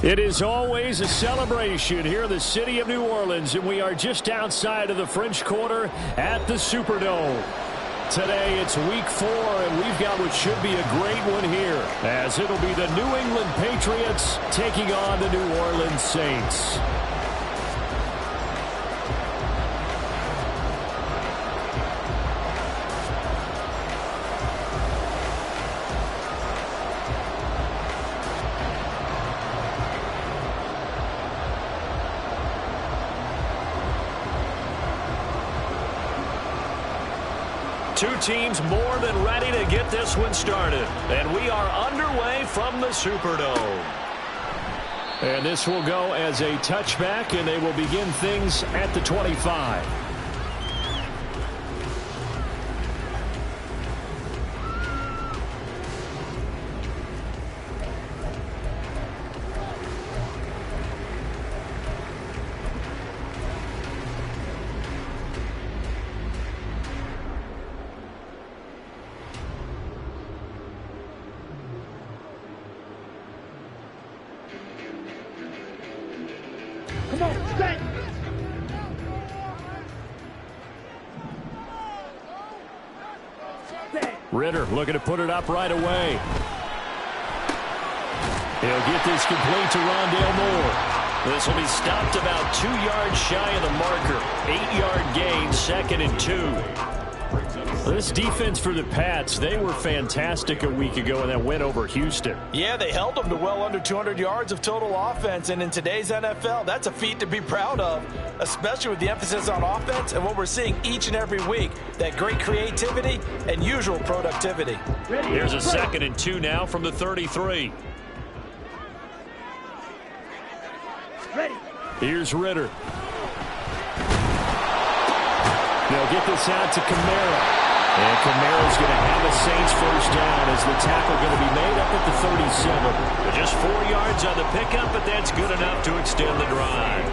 It is always a celebration here in the city of New Orleans, and we are just outside of the French Quarter at the Superdome. Today it's week 4, and we've got what should be a great one here, as it'll be the New England Patriots taking on the New Orleans Saints. Two teams more than ready to get this one started. And we are underway from the Superdome. And this will go as a touchback, and they will begin things at the 25. Ridder looking to put it up right away. He'll get this complete to Rondale Moore. This will be stopped about 2 yards shy of the marker. 8-yard gain, 2nd and 2. This defense for the Pats, they were fantastic a week ago in that win over Houston. Yeah, they held them to well under 200 yards of total offense, and in today's NFL, that's a feat to be proud of, especially with the emphasis on offense and what we're seeing each and every week, that great creativity and usual productivity. Here's a 2nd and 2 now from the 33. Ready. Here's Ridder. They'll get this out to Kamara. And Kamara's going to have a Saints first down as the tackle going to be made up at the 37. But just 4 yards on the pickup, but that's good enough to extend the drive.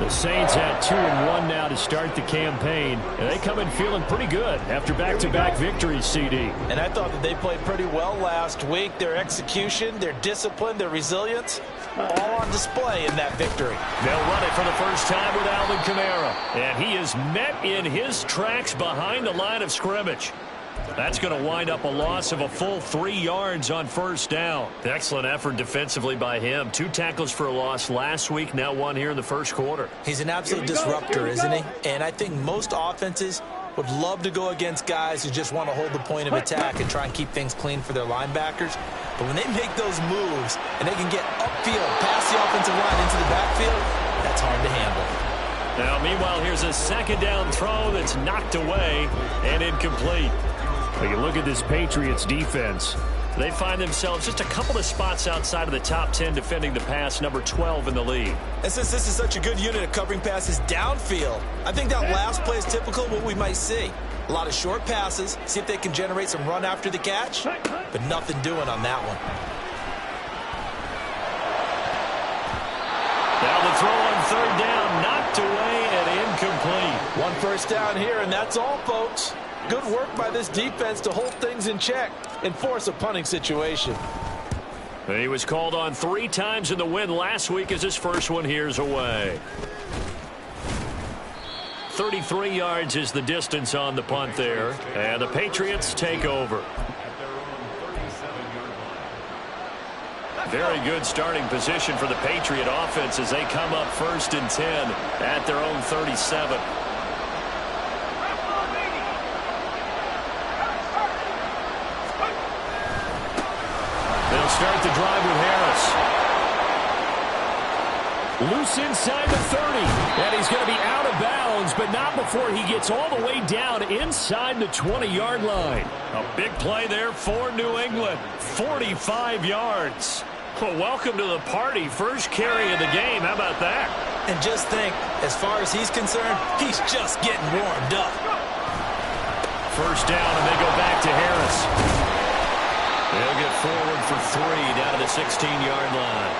The Saints had 2-1 now to start the campaign, and they come in feeling pretty good after back-to-back victories, CD. And I thought that they played pretty well last week. Their execution, their discipline, their resilience, all on display in that victory. They'll run it for the first time with Alvin Kamara, and he is met in his tracks behind the line of scrimmage. That's going to wind up a loss of a full 3 yards on first down. Excellent effort defensively by him. 2 tackles for a loss last week, now 1 here in the first quarter. He's an absolute disruptor, isn't he? And I think most offenses would love to go against guys who just want to hold the point of attack and try and keep things clean for their linebackers. But when they make those moves and they can get upfield, past the offensive line into the backfield, that's hard to handle. Now, meanwhile, here's a 2nd down throw that's knocked away and incomplete. But you look at this Patriots defense. They find themselves just a couple of spots outside of the top 10 defending the pass, number 12 in the league. And since this is such a good unit of covering passes downfield, I think that last play is typical of what we might see. A lot of short passes, see if they can generate some run after the catch, but nothing doing on that one. Now the throw on 3rd down, knocked away and incomplete. 1 first down here, and that's all, folks. Good work by this defense to hold things in check and force a punting situation. He was called on 3 times in the win last week as his first one here's away. 33 yards is the distance on the punt there, and the Patriots take over. Very good starting position for the Patriot offense as they come up 1st and 10 at their own 37. They'll start the drive with Harris. Loose inside the 30, and he's going to be out of bounds, but not before he gets all the way down inside the 20-yard line. A big play there for New England, 45 yards. Well, welcome to the party. First carry of the game. How about that? And just think, as far as he's concerned, he's just getting warmed up. First down, and they go back to Harris. They'll get forward for 3 down to the 16-yard line.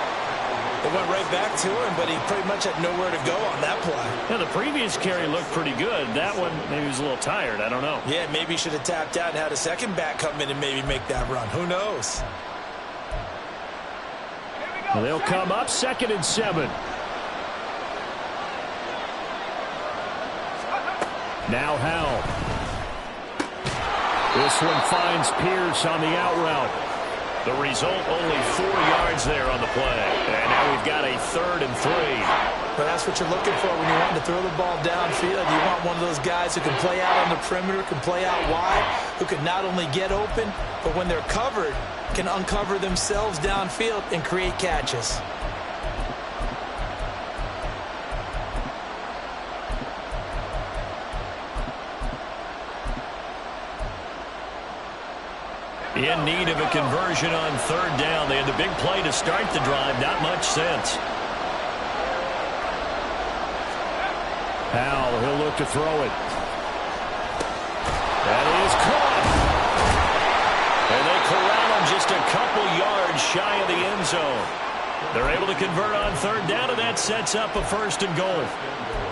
It went right back to him, but he pretty much had nowhere to go on that play. Yeah, the previous carry looked pretty good. That one, maybe he was a little tired. I don't know. Yeah, maybe he should have tapped out and had a second back come in and maybe make that run. Who knows? Well, they'll come up 2nd and 7. Now Howell. This one finds Pierce on the out route. The result, only 4 yards there on the play. And now we've got a 3rd and 3. But that's what you're looking for when you want to throw the ball downfield. You want one of those guys who can play out on the perimeter, can play out wide, who can not only get open, but when they're covered, can uncover themselves downfield and create catches. In need of a conversion on 3rd down. They had the big play to start the drive. Not much sense. Howell, he'll look to throw it. That is caught. And they corral him just a couple yards shy of the end zone. They're able to convert on 3rd down, and that sets up a 1st and goal.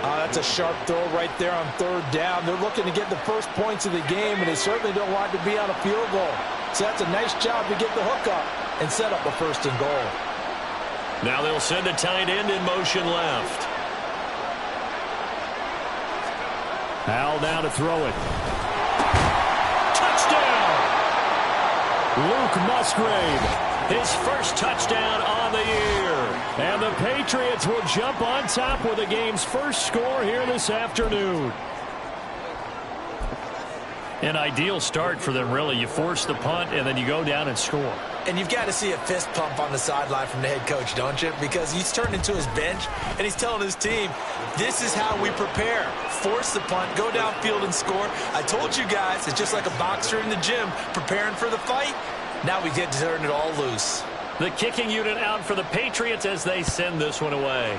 That's a sharp throw right there on 3rd down. They're looking to get the first points of the game, and they certainly don't want to be on a field goal. So that's a nice job to get the hook up and set up a 1st and goal. Now they'll send a tight end in motion left. Howell now to throw it. Touchdown! Luke Musgrave, his first touchdown on the year. And the Patriots will jump on top with the game's first score here this afternoon. An ideal start for them, really. You force the punt, and then you go down and score. And you've got to see a fist pump on the sideline from the head coach, don't you? Because he's turned into his bench, and he's telling his team, this is how we prepare. Force the punt, go downfield and score. I told you guys, it's just like a boxer in the gym preparing for the fight. Now we get to turn it all loose. The kicking unit out for the Patriots as they send this one away.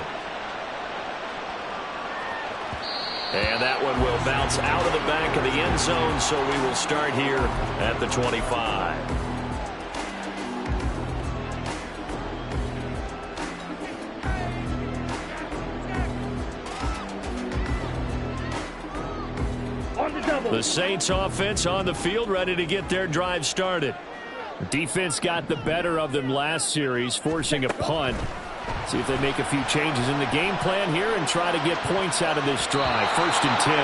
And that one will bounce out of the back of the end zone, so we will start here at the 25. The Saints offense on the field, ready to get their drive started. The defense got the better of them last series, forcing a punt. See if they make a few changes in the game plan here and try to get points out of this drive. 1st and 10.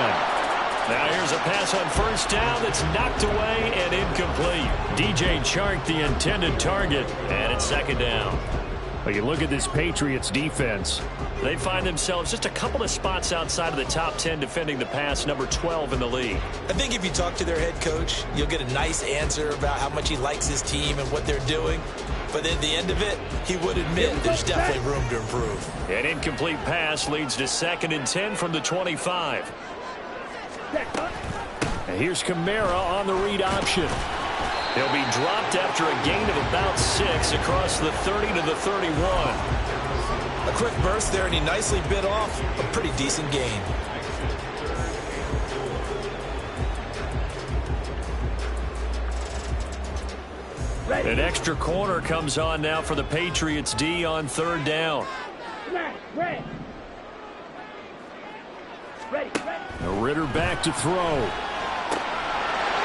Now here's a pass on 1st down that's knocked away and incomplete. DJ Chark, the intended target, and it's 2nd down. But you look at this Patriots defense. They find themselves just a couple of spots outside of the top 10 defending the pass, number 12 in the league. I think if you talk to their head coach, you'll get a nice answer about how much he likes his team and what they're doing. But at the end of it, he would admit there's definitely room to improve. An incomplete pass leads to 2nd and 10 from the 25. And here's Kamara on the read option. He'll be dropped after a gain of about 6 across the 30 to the 31. A quick burst there, and he nicely bit off a pretty decent gain. An extra corner comes on now for the Patriots D on 3rd down. Ritter back to throw.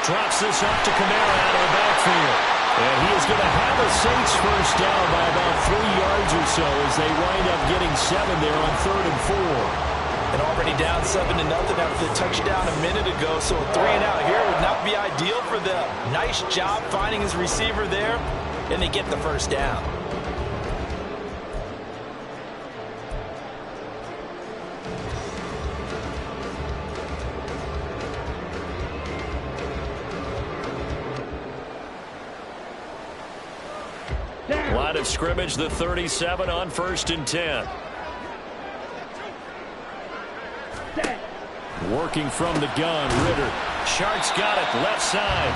Drops this up to Kamara out of the backfield. And he is going to have a Saints 1st down by about 3 yards or so as they wind up getting 7 there on 3rd and 4. And already down 7-0 after the touchdown a minute ago, so a 3-and-out here would not be ideal for them. Nice job finding his receiver there, and they get the 1st down. Line of scrimmage, the 37 on 1st and 10. Working from the gun, Ritter. Shark's got it left side.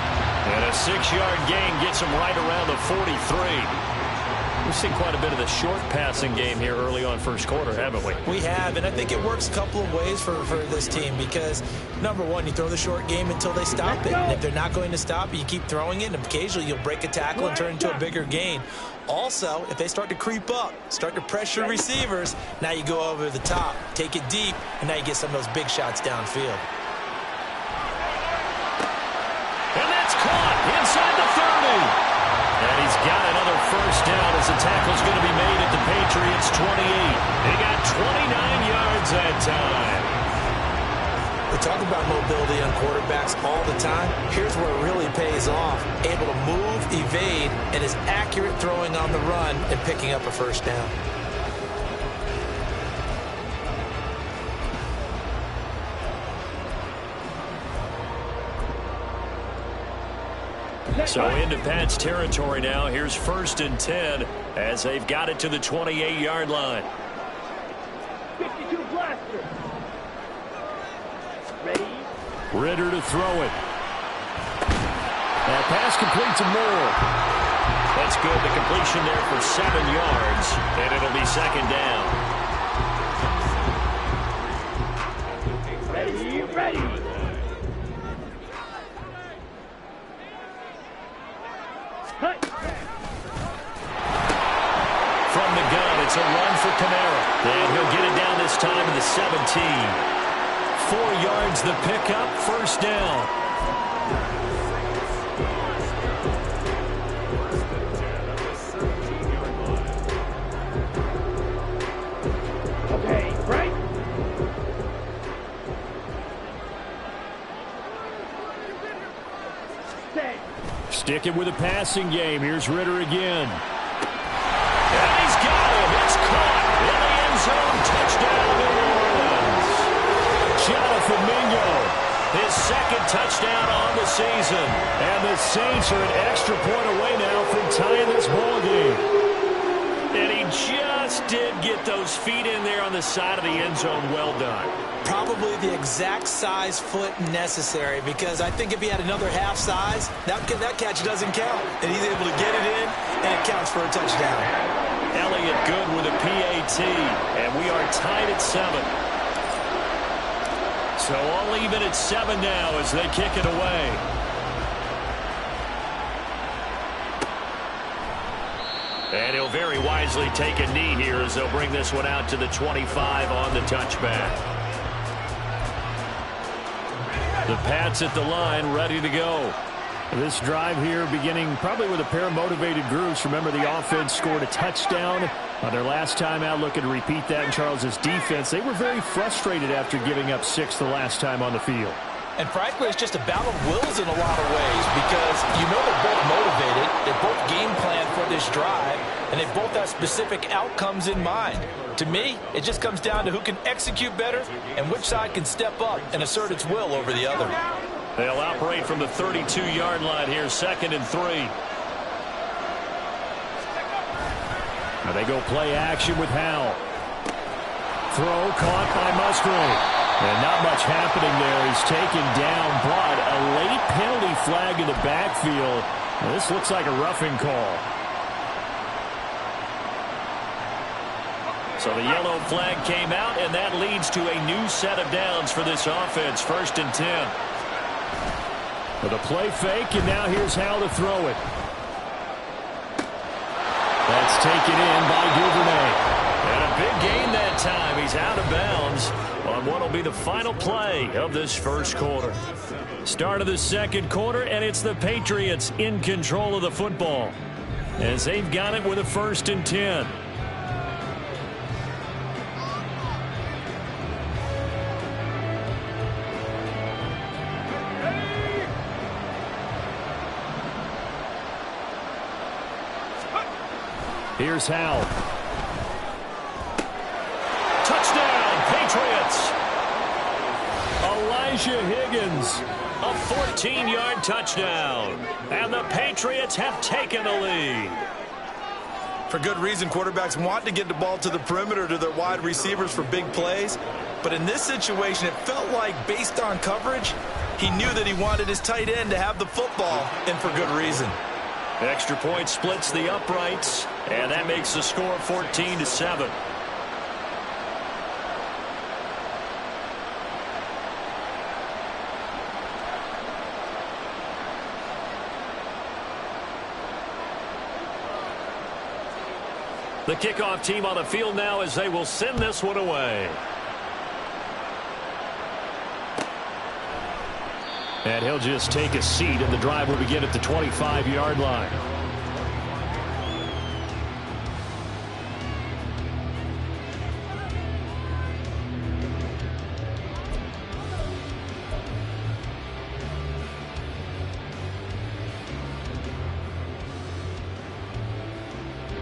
And a 6-yard gain gets him right around the 43. We've seen quite a bit of the short passing game here early on first quarter, haven't we? We have, and I think it works a couple of ways for this team because, number one, you throw the short game until they stop it. And if they're not going to stop it, you keep throwing it, and occasionally you'll break a tackle and turn it into a bigger gain. Also, if they start to creep up, start to pressure receivers, now you go over the top, take it deep, and now you get some of those big shots downfield. And that's caught inside the 30. And he's got another first down as the tackle's going to be made at the Patriots' 28. They got 29 yards that time. We talk about mobility on quarterbacks all the time. Here's where it really pays off. Able to move, evade, and is accurate throwing on the run and picking up a first down. So into Pat's territory now. Here's 1st and 10 as they've got it to the 28-yard line. 52 blaster. Ready? Ritter to throw it. That pass complete to Moore. That's good. The completion there for 7 yards, and it'll be 2nd down. Ready, ready. From the gun, it's a run for Kamara. And he'll get it down this time to the 17. 4 yards the pickup, 1st down. Okay, right. Set. Sticking with a passing game. Here's Ritter again. And he's got him. It's caught in the end zone. Touchdown, New Orleans. Jonathan Mingo, his 2nd touchdown on the season. And the Saints are an extra point away now from tying this ball game. And he just did get those feet in there on the side of the end zone. Well done. Probably the exact size foot necessary because I think if he had another half size, that catch doesn't count. And he's able to get it in, and it counts for a touchdown. Elliott good with a PAT, and we are tied at 7. So all even at 7 now as they kick it away. And he'll very wisely take a knee here as they'll bring this one out to the 25 on the touchback. The Pats at the line, ready to go. This drive here beginning probably with a pair of motivated groups. Remember, the offense scored a touchdown on their last time out. Looking to repeat that in Charles's defense. They were very frustrated after giving up 6 the last time on the field. And frankly, it's just a battle of wills in a lot of ways because you know they're both motivated, they both game plan for this drive, and they both have specific outcomes in mind. To me, it just comes down to who can execute better and which side can step up and assert its will over the other. They'll operate from the 32-yard line here, 2nd and 3. Now they go play action with Howell. Throw caught by Musgrave. And not much happening there. He's taken down, but a late penalty flag in the backfield. Now this looks like a roughing call. So the yellow flag came out, and that leads to a new set of downs for this offense. 1st and 10. With a play fake, and now here's Howell to throw it. That's taken in by Duvernay. And a big gain that time. He's out of bounds on what will be the final play of this first quarter. Start of the 2nd quarter, and it's the Patriots in control of the football as they've got it with a 1st and 10. Here's Howell. Touchdown, Patriots. Elijah Higgins, a 14-yard touchdown. And the Patriots have taken the lead. For good reason, quarterbacks want to get the ball to the perimeter to their wide receivers for big plays. But in this situation, it felt like based on coverage, he knew that he wanted his tight end to have the football, and for good reason. Extra point splits the uprights, and that makes the score 14-7. The kickoff team on the field now as they will send this one away. And he'll just take a seat, and the drive will begin at the 25-yard line.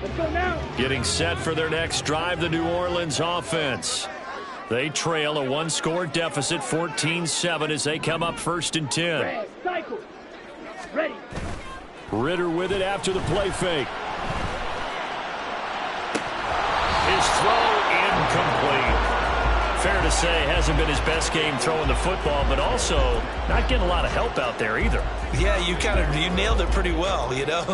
Let's go now. Getting set for their next drive, the New Orleans offense. They trail a one-score deficit, 14-7, as they come up 1st and 10. Cycle. Ready. Ridder with it after the play fake. His throw incomplete. Fair to say, hasn't been his best game throwing the football, but also not getting a lot of help out there either. Yeah, you nailed it pretty well, you know.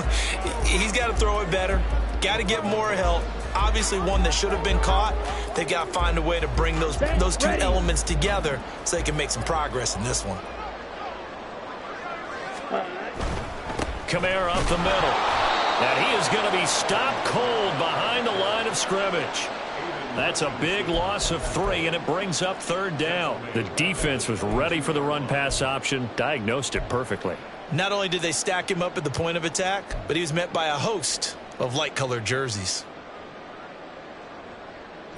He's got to throw it better. Got to get more help. Obviously one that should have been caught. They've got to find a way to bring those two elements together so they can make some progress in this one. Kamara up the middle. And he is going to be stopped cold behind the line of scrimmage. That's a big loss of 3, and it brings up 3rd down. The defense was ready for the run-pass option, diagnosed it perfectly. Not only did they stack him up at the point of attack, but he was met by a host of light-colored jerseys.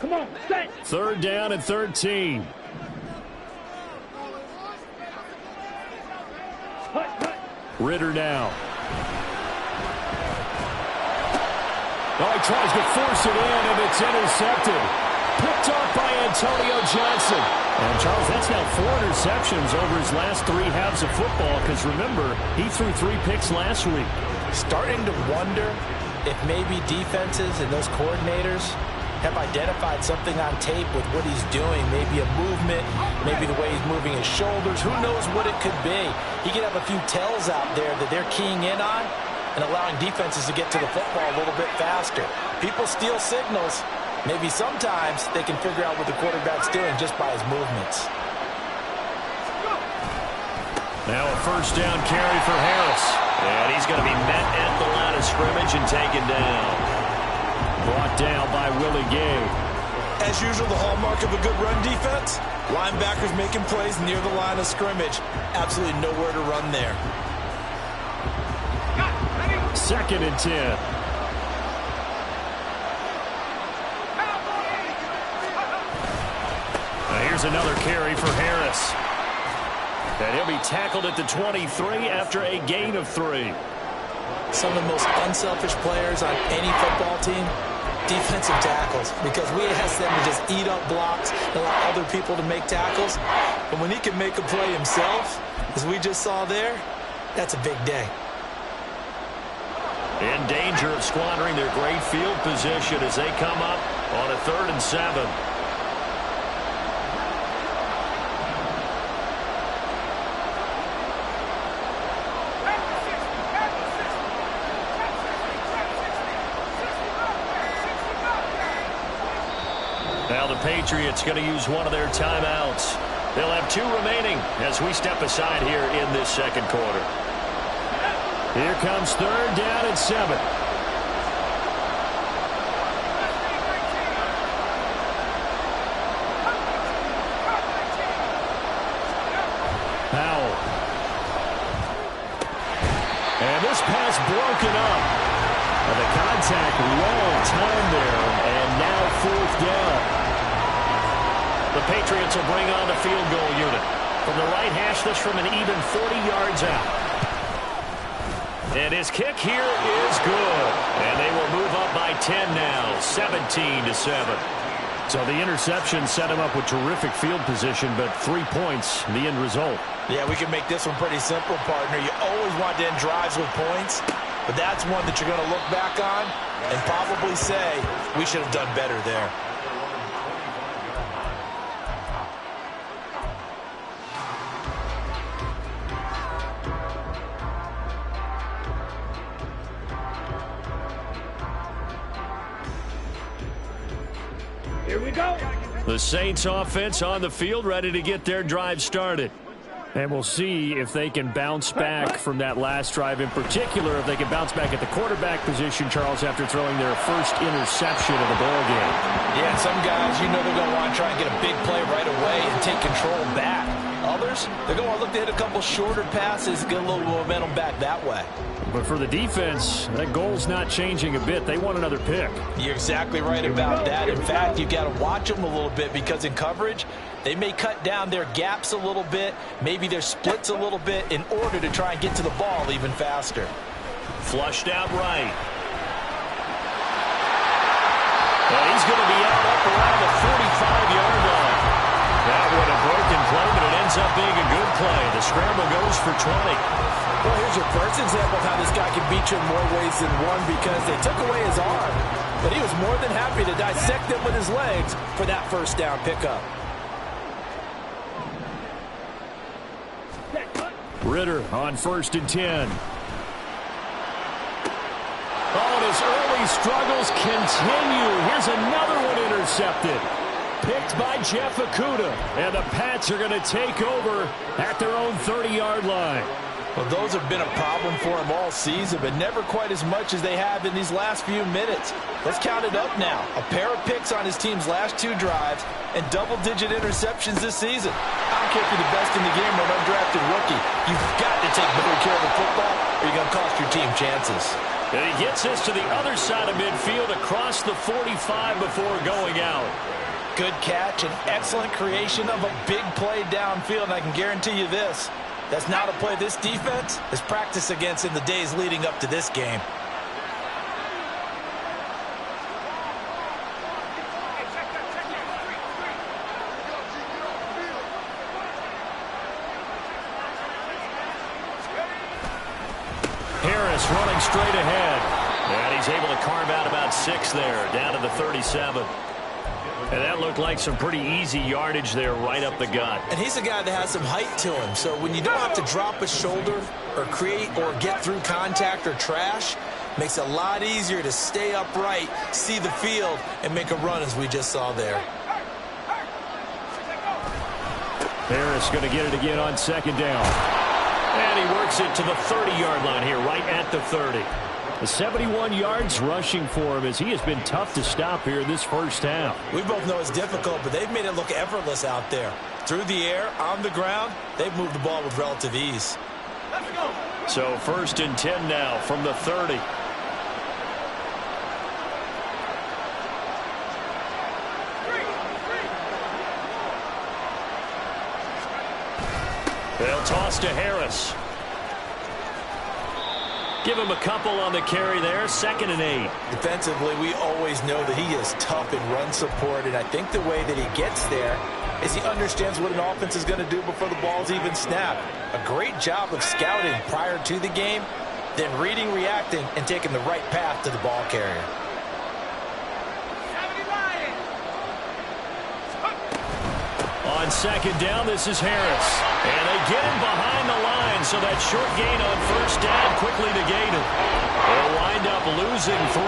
Come on, set. 3rd down and 13. Ridder now. Oh, he tries to force it in, and it's intercepted. Picked off by Antonio Johnson. And, Charles, that's now 4 interceptions over his last 3 halves of football, because, remember, he threw 3 picks last week. Starting to wonder if maybe defenses and those coordinators have identified something on tape with what he's doing. Maybe a movement, maybe the way he's moving his shoulders. Who knows what it could be? He could have a few tells out there that they're keying in on and allowing defenses to get to the football a little bit faster. People steal signals. Maybe sometimes they can figure out what the quarterback's doing just by his movements. Now a 1st down carry for Harris. And he's going to be met at the line of scrimmage and taken down. Brought down by Willie Gay. As usual, the hallmark of a good run defense, linebackers making plays near the line of scrimmage. Absolutely nowhere to run there. 2nd and 10. Here's another carry for Harris. And he'll be tackled at the 23 after a gain of 3. Some of the most unselfish players on any football team, defensive tackles, because we ask them to just eat up blocks and allow other people to make tackles. But when he can make a play himself, as we just saw there, that's a big day. In danger of squandering their great field position as they come up on a 3rd and 7. Now the Patriots going to use one of their timeouts. They'll have 2 remaining as we step aside here in this 2nd quarter. Here comes 3rd down and 7. Powell. And this pass broken up. And the contact well timed there. And now 4th down. The Patriots will bring on the field goal unit. From the right hash, this from an even 40 yards out. And his kick here is good. And they will move up by 10 now, 17-7. So the interception set him up with terrific field position, but 3 points, the end result. Yeah, we can make this one pretty simple, partner. You always want to end drives with points, but that's one that you're going to look back on and probably say, we should have done better there. Here we go. The Saints offense on the field, ready to get their drive started. And we'll see if they can bounce back from that last drive, in particular if they can bounce back at the quarterback position, Charles, after throwing their first interception of the ball game. Yeah, some guys, they're going to want to try and get a big play right away and take control back. Others, they're going to look to hit a couple shorter passes, get a little momentum back that way. But for the defense, that goal's not changing a bit. They want another pick. You're exactly right about that. In fact, you've got to watch them a little bit because in coverage, they may cut down their gaps a little bit, maybe their splits a little bit in order to try and get to the ball even faster. Flushed out right. And he's going to be out up around the 45-yard line. That would have broken play, but it ends up being a good play. The scramble goes for 20. Well, here's your first example of how this guy can beat you in more ways than one because they took away his arm. But he was more than happy to dissect them with his legs for that first down pickup. Ritter on 1st and 10. Oh, and his early struggles continue. Here's another one intercepted. Picked by Jeff Okudah. And the Pats are going to take over at their own 30-yard line. Well, those have been a problem for him all season, but never quite as much as they have in these last few minutes. Let's count it up now. A pair of picks on his team's last 2 drives and double-digit interceptions this season. I don't care if you're the best in the game or an undrafted rookie. You've got to take better care of the football or you're going to cost your team chances. And he gets this to the other side of midfield across the 45 before going out. Good catch and excellent creation of a big play downfield, and I can guarantee you this. That's not a play this defense has practiced against in the days leading up to this game. Harris running straight ahead. And he's able to carve out about 6 there, down to the 37. And that looked like some pretty easy yardage there right up the gut. And he's a guy that has some height to him. So when you don't have to drop a shoulder or create or get through contact or trash, makes it a lot easier to stay upright, see the field, and make a run as we just saw there. Harris going to get it again on 2nd down. And he works it to the 30-yard line here, right at the 30. The 71 yards rushing for him as he has been tough to stop here in this first half. We both know it's difficult, but they've made it look effortless out there. Through the air, on the ground, they've moved the ball with relative ease. Let's go. So 1st and 10 now from the 30. They'll toss to Harris. Give him a couple on the carry there. 2nd and 8. Defensively, we always know that he is tough in run support, and I think the way that he gets there is he understands what an offense is going to do before the ball's even snapped. A great job of scouting prior to the game, then reading, reacting, and taking the right path to the ball carrier. On 2nd down, this is Harris. And they get him behind the line, so that short gain on 1st down quickly negated. They'll wind up losing 3.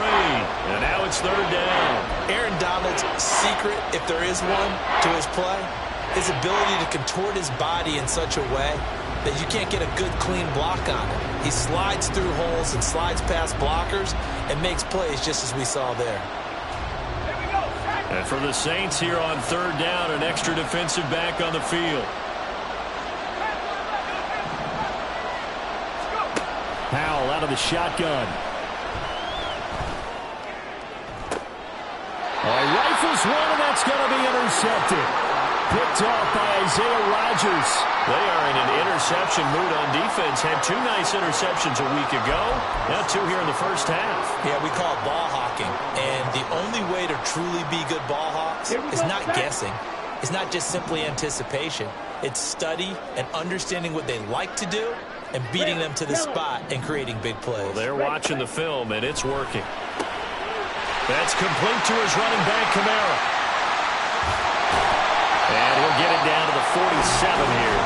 And now it's 3rd down. Aaron Donald's secret, if there is one, to his play, his ability to contort his body in such a way that you can't get a good, clean block on him. He slides through holes and slides past blockers and makes plays just as we saw there. And for the Saints here on 3rd down, an extra defensive back on the field. Howell out of the shotgun. Rifles one, and that's going to be intercepted. Picked off by Isaiah Rodgers. They are in an interception mood on defense. Had 2 nice interceptions a week ago. Now 2 here in the first half. Yeah, we call it ball hawking. And the only way to truly be good ball hawks is not guessing. It's not just simply anticipation. It's study and understanding what they like to do and beating them to the spot and creating big plays. Well, they're watching the film, and it's working. That's complete to his running back, Kamara. And he'll get it down to the 47 here.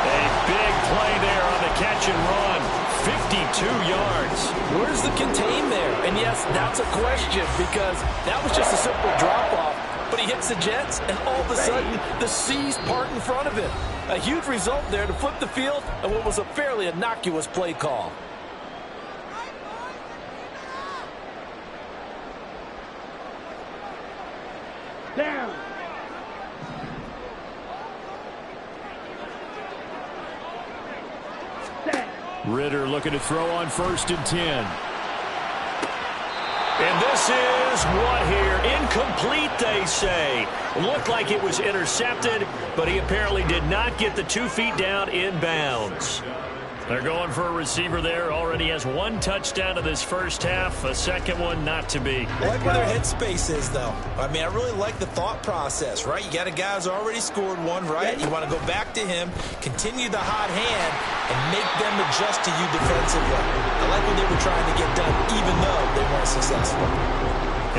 A big play there on the catch and run. 52 yards. Where's the contain there? And yes, that's a question because that was just a simple drop-off. but he hits the Jets, and all of a sudden, the seas part in front of him. A huge result there to flip the field and what was a fairly innocuous play call. Down. Set. Ridder looking to throw on 1st and 10. And this is what here? Incomplete, they say. Looked like it was intercepted, but he apparently did not get the 2 feet down in bounds. They're going for a receiver there. Already has 1 touchdown in this first half. A second one not to be. I like where their headspace is, though. I mean, I really like the thought process, right? You got a guy who's already scored 1, right? You want to go back to him, continue the hot hand, and make them adjust to you defensively. I like what they were trying to get done, even though they weren't successful.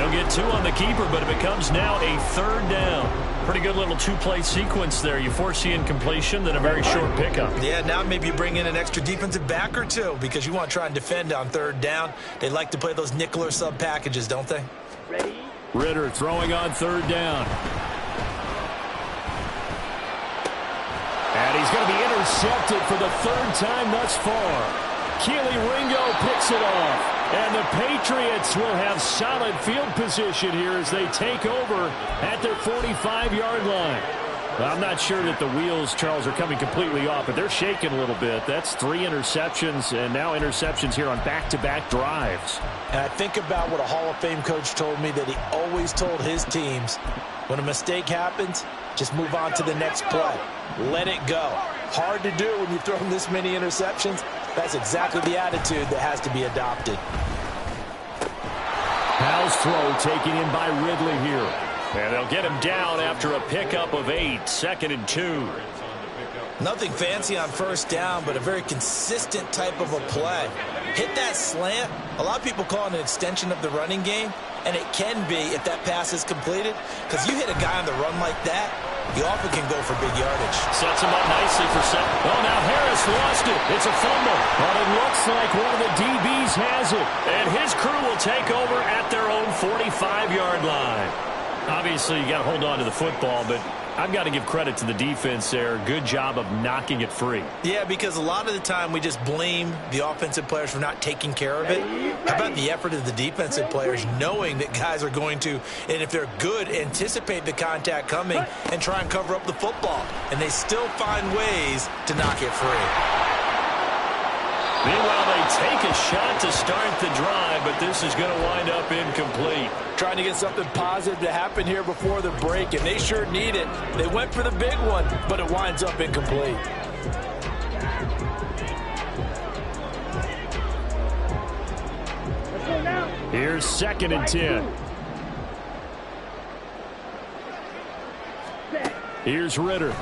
He'll get 2 on the keeper, but it becomes now a 3rd down. Pretty good little 2-play sequence there. You force the incompletion, then a very short pickup. Yeah, now maybe you bring in an extra defensive back or 2 because you want to try and defend on 3rd down. They like to play those nickel or sub packages, don't they? Ready. Ridder throwing on 3rd down. And he's going to be intercepted for the 3rd time thus far. Keely Ringo picks it off. And the Patriots will have solid field position here as they take over at their 45-yard line. Well, I'm not sure that the wheels, Charles, are coming completely off, but they're shaking a little bit. That's 3 interceptions, and now interceptions here on back-to-back drives. And I think about what a Hall of Fame coach told me that he always told his teams, when a mistake happens, just move on to the next play. Let it go. Hard to do when you've thrown this many interceptions. That's exactly the attitude that has to be adopted. Powell's throw taken in by Ridley here. And they'll get him down after a pickup of 8, 2nd and 2. Nothing fancy on 1st down, but a very consistent type of a play. Hit that slant. A lot of people call it an extension of the running game, and it can be if that pass is completed, because you hit a guy on the run like that, you often can go for big yardage. Sets him up nicely for 7. Oh, now Harris lost it. It's a fumble. But it looks like one of the DBs has it. And his crew will take over at their own 45-yard line. Obviously, you got to hold on to the football, but I've got to give credit to the defense there. Good job of knocking it free. Yeah, because a lot of the time we just blame the offensive players for not taking care of it. How about the effort of the defensive players knowing that guys are going to, and if they're good, anticipate the contact coming and try and cover up the football. And they still find ways to knock it free. Meanwhile, they take a shot to start the drive, but this is going to wind up incomplete. Trying to get something positive to happen here before the break, and they sure need it. They went for the big one, but it winds up incomplete. Let's go now. Here's 2nd and 10. Set. Here's Ridder.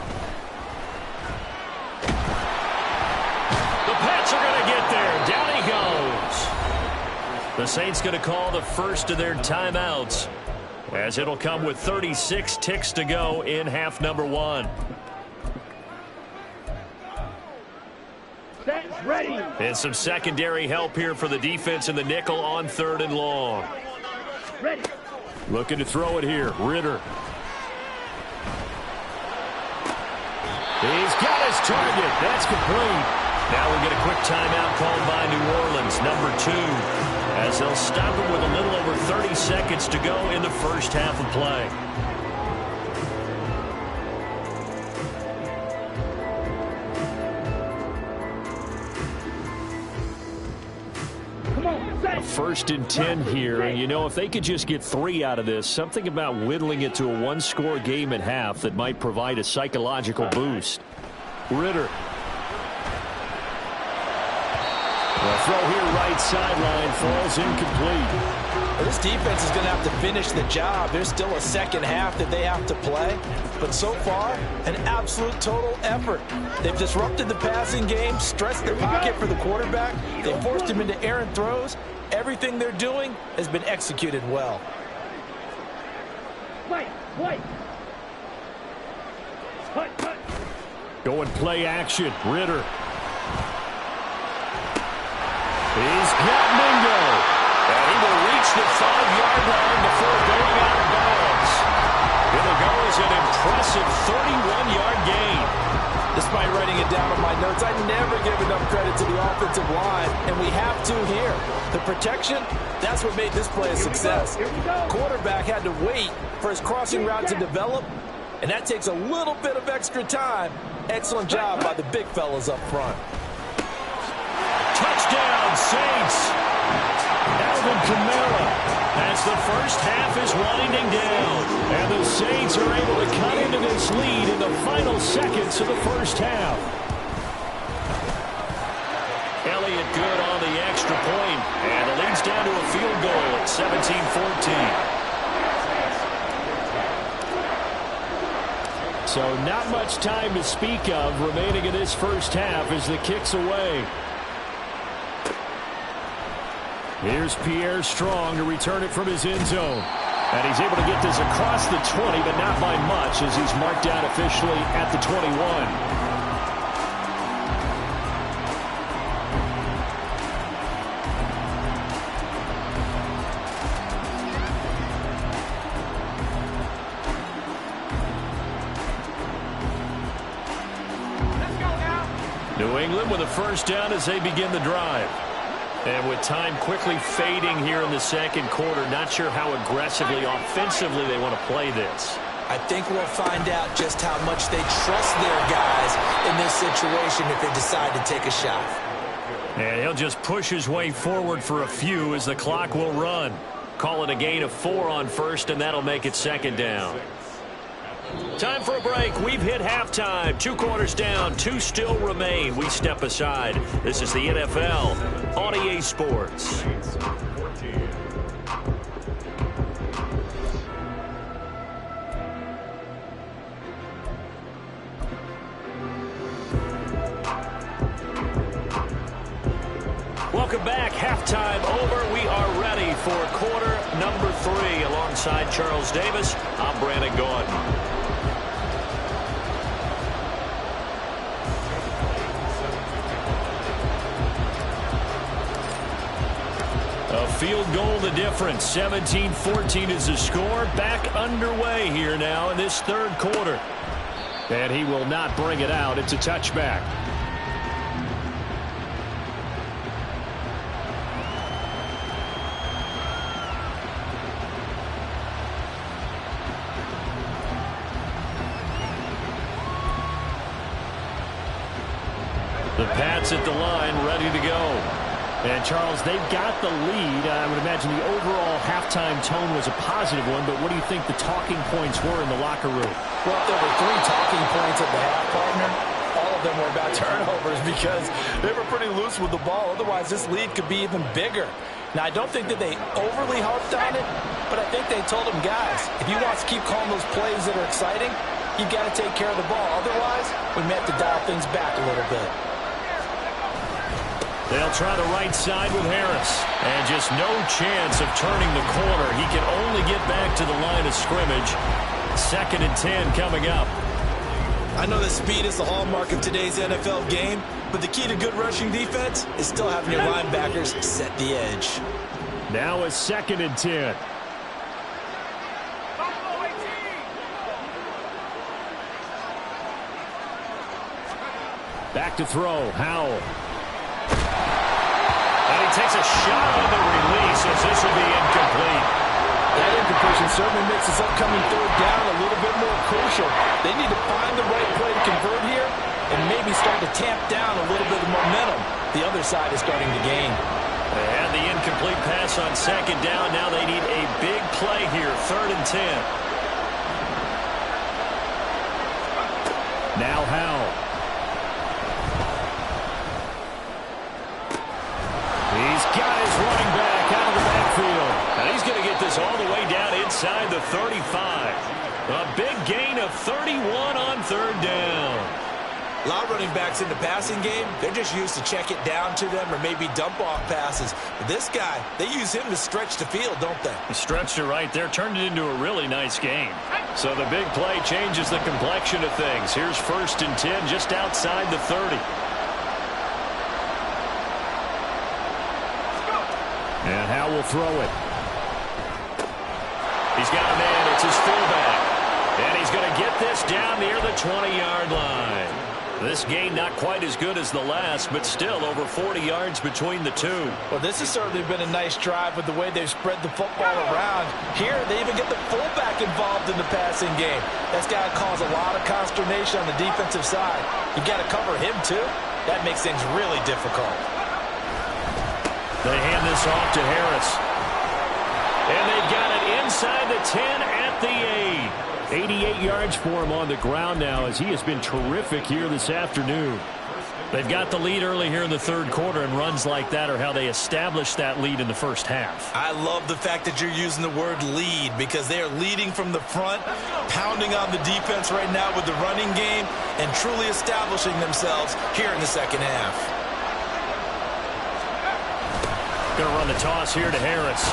Pats are going to get there. Down he goes. The Saints going to call the first of their timeouts, as it'll come with 36 ticks to go in half number 1. Set. Ready. And some secondary help here for the defense in the nickel on 3rd and long. Ready. Looking to throw it here. Ridder. He's got his target. That's complete. Now we'll get a quick timeout called by New Orleans, number 2, as they'll stop it with a little over 30 seconds to go in the first half of play. Come on. Set. 1st and 10 here, and you know, if they could just get 3 out of this, something about whittling it to a 1-score game at half that might provide a psychological boost. Ridder. The throw here right sideline falls incomplete. Well, this defense is going to have to finish the job. There's still a second half that they have to play. But so far, an absolute total effort. They've disrupted the passing game, stressed the pocket for the quarterback. They forced him into errant throws. Everything they're doing has been executed well. White. Hut. Going play action. Ridder. He's got Mingo. And he will reach the 5-yard line before going out of bounds. impressive 31-yard gain. Despite writing it down on my notes, I never give enough credit to the offensive line, and we have to here. The protection, that's what made this play a success. Quarterback had to wait for his crossing route to develop, and that takes a little bit of extra time. Excellent job by the big fellas up front. Touchdown, Saints. Alvin Kamara as the first half is winding down. And the Saints are able to cut into this lead in the final seconds of the first half. Elliott good on the extra point, and it leads down to a field goal at 17-14. So not much time to speak of remaining in this first half as the kick's away. Here's Pierre Strong to return it from his end zone. And he's able to get this across the 20, but not by much as he's marked down officially at the 21. New England with a first down as they begin the drive. And with time quickly fading here in the second quarter, not sure how aggressively, offensively they want to play this. I think we'll find out just how much they trust their guys in this situation if they decide to take a shot. And he'll just push his way forward for a few as the clock will run. Call it a gain of 4 on first, and that'll make it second down. Time for a break. We've hit halftime. 2 quarters down. 2 still remain. We step aside. This is the NFL on EA Sports. Welcome back. Halftime over. We are ready for quarter number 3. Alongside Charles Davis, I'm Brandon Gaudin. A field goal the difference. 17-14 is the score. Back underway here now in this third quarter. And he will not bring it out. It's a touchback. The Pats at the line, ready to go. And, Charles, they've got the lead. I would imagine the overall halftime tone was a positive one, but what do you think the talking points were in the locker room? Well, if there were 3 talking points at the half, partner, all of them were about turnovers because they were pretty loose with the ball. Otherwise, this lead could be even bigger. Now, I don't think that they overly harped on it, but I think they told them, guys, if you want to keep calling those plays that are exciting, you've got to take care of the ball. Otherwise, we may have to dial things back a little bit. They'll try the right side with Harris. And just no chance of turning the corner. He can only get back to the line of scrimmage. 2nd and 10 coming up. I know that speed is the hallmark of today's NFL game, but the key to good rushing defense is still having your linebackers set the edge. Now a 2nd and 10. Back to throw. Howell. And he takes a shot on the release as this will be incomplete. That incompletion certainly makes this upcoming third down a little bit more crucial. They need to find the right play to convert here and maybe start to tamp down a little bit of momentum. The other side is starting to gain. They had the incomplete pass on 2nd down. Now they need a big play here, 3rd and 10. Now Howell. He's got his running back out of the backfield. And he's going to get this all the way down inside the 35. A big gain of 31 on 3rd down. A lot of running backs in the passing game, they're just used to check it down to them or maybe dump off passes. But this guy, they use him to stretch the field, don't they? He stretched it right there, turned it into a really nice game. So the big play changes the complexion of things. Here's 1st and 10 just outside the 30. And Howell will throw it. He's got a man. It's his fullback. And he's going to get this down near the 20-yard line. This gain not quite as good as the last, but still over 40 yards between the two. Well, this has certainly been a nice drive with the way they've spread the football around. Here, they even get the fullback involved in the passing game. That's got to cause a lot of consternation on the defensive side. You got to cover him, too. That makes things really difficult. They hand this off to Harris. And they've got it inside the 10 at the 8. 88 yards for him on the ground now as he has been terrific here this afternoon. They've got the lead early here in the third quarter, and runs like that are how they established that lead in the first half. I love the fact that you're using the word lead because they are leading from the front, pounding on the defense right now with the running game, and truly establishing themselves here in the second half. Going to run the toss here to Harris.